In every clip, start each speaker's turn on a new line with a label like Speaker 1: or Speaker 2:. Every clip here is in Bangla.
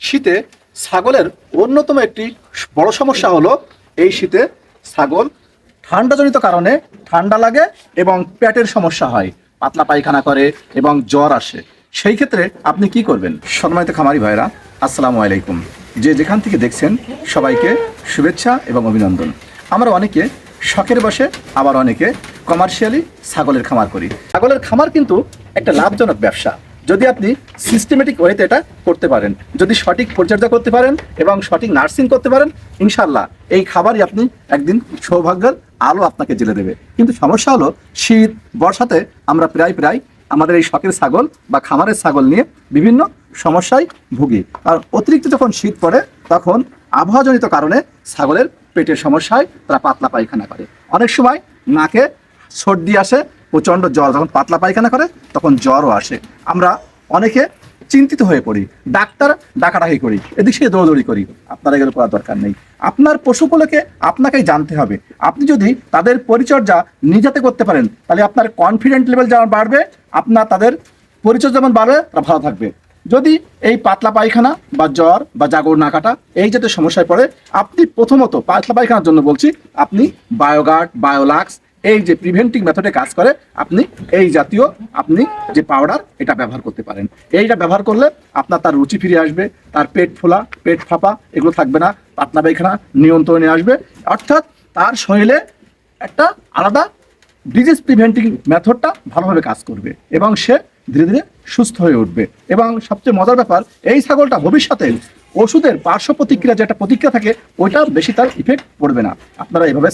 Speaker 1: শীতে ছাগলের অন্যতম একটি বড় সমস্যা হলো এই শীতে ছাগল ঠান্ডাজনিত কারণে ঠান্ডা লাগে এবং পেটের সমস্যা হয়, পাতলা পায়খানা করে এবং জ্বর আসে। সেই ক্ষেত্রে আপনি কি করবেন? সম্মানিত খামারি ভাইরা, আসসালামু আলাইকুম। যে যেখান থেকে দেখছেন সবাইকে শুভেচ্ছা এবং অভিনন্দন। আমরা অনেকে শখের বসে, আবার অনেকে কমার্শিয়ালি ছাগলের খামার করি। ছাগলের খামার কিন্তু একটা লাভজনক ব্যবসা, যদি আপনি সিস্টেমেটিক ওয়েতে এটা করতে পারেন, যদি সঠিক পরিচর্যা করতে পারেন এবং সঠিক নার্সিং করতে পারেন, ইনশাল্লাহ এই খাবারই আপনি একদিন সৌভাগ্যের আলো আপনাকে জেলে দেবে। কিন্তু সমস্যা হলো শীত বর্ষাতে আমরা প্রায় আমাদের এই শখের ছাগল বা খামারের ছাগল নিয়ে বিভিন্ন সমস্যায় ভুগি। আর অতিরিক্ত যখন শীত পড়ে তখন আবহাওয়াজনিত কারণে ছাগলের পেটের সমস্যায় তারা পাতলা পায়খানা করে। অনেক সময় নাকে সর্দি আসে, প্রচণ্ড জ্বর, যখন পাতলা পায়খানা করে তখন জ্বরও আসে। আমরা অনেকে চিন্তিত হয়ে পড়ি, ডাক্তার ডাকাডাকি করি, এদিক সেদিকে দৌড়দৌড়ি করি। আপনার এগুলো করার দরকার নেই। আপনার পশুগুলোকে আপনাকেই জানতে হবে। আপনি যদি তাদের পরিচর্যা নিজেতে করতে পারেন তাহলে আপনার কনফিডেন্ট লেভেল যেমন বাড়বে, আপনার তাদের পরিচর্যা যেমন বাড়বে, তারা ভালো থাকবে। যদি এই পাতলা পায়খানা বা জ্বর বা জাগর না কাটা এই জাতীয় সমস্যায় পড়ে, আপনি প্রথমত পাতলা পায়খানার জন্য বলছি, আপনি বায়োগার্ড, বায়োলাক্স এই যে প্রিভেন্টিং মেথডে কাজ করে, আপনি এই জাতীয় আপনি যে পাউডার এটা ব্যবহার করতে পারেন। এইটা ব্যবহার করলে আপনার তার রুচি ফিরে আসবে, তার পেট ফোলা, পেট ফাঁপা এগুলো থাকবে না, পাতলা পায়খানা নিয়ন্ত্রণে আসবে। অর্থাৎ তার শরীরে একটা আলাদা ডিজিজ প্রিভেন্টিং মেথডটা ভালোভাবে কাজ করবে এবং সে ধীরে ধীরে সুস্থ হয়ে উঠবে। এবং সবচেয়ে মজার ব্যাপার, এই ছাগলটা ভবিষ্যতে ওষুধের পার্শ্ব প্রতিক্রিয়া যে একটা প্রতিক্রিয়া থাকে, ওইটা বেশি তার ইফেক্ট পড়বে না। আপনারা এভাবে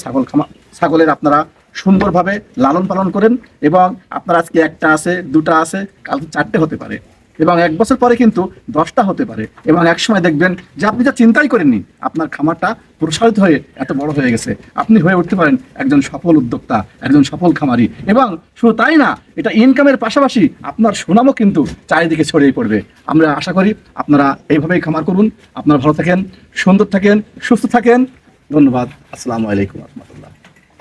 Speaker 1: ছাগলের আপনারা সুন্দরভাবে লালন পালন করেন এবং আপনার আজকে একটা আছে, দুটা আছে, কালকে 4টে হতে পারে এবং 1 বছর পরে কিন্তু 10টা হতে পারে। এবং এক সময় দেখবেন যে আপনি যা চিন্তাই করেননি, আপনার খামারটা প্রসারিত হয়ে এত বড় হয়ে গেছে। আপনি হয়ে উঠতে পারেন একজন সফল উদ্যোক্তা, একজন সফল খামারি। এবং শুধু তাই না, এটা ইনকামের পাশাপাশি আপনার সুনামও কিন্তু চারিদিকে ছড়িয়ে পড়বে। আমরা আশা করি আপনারা এইভাবেই খামার করুন। আপনারা ভালো থাকেন, সুন্দর থাকেন, সুস্থ থাকেন। ধন্যবাদ। আসসালামু আলাইকুম।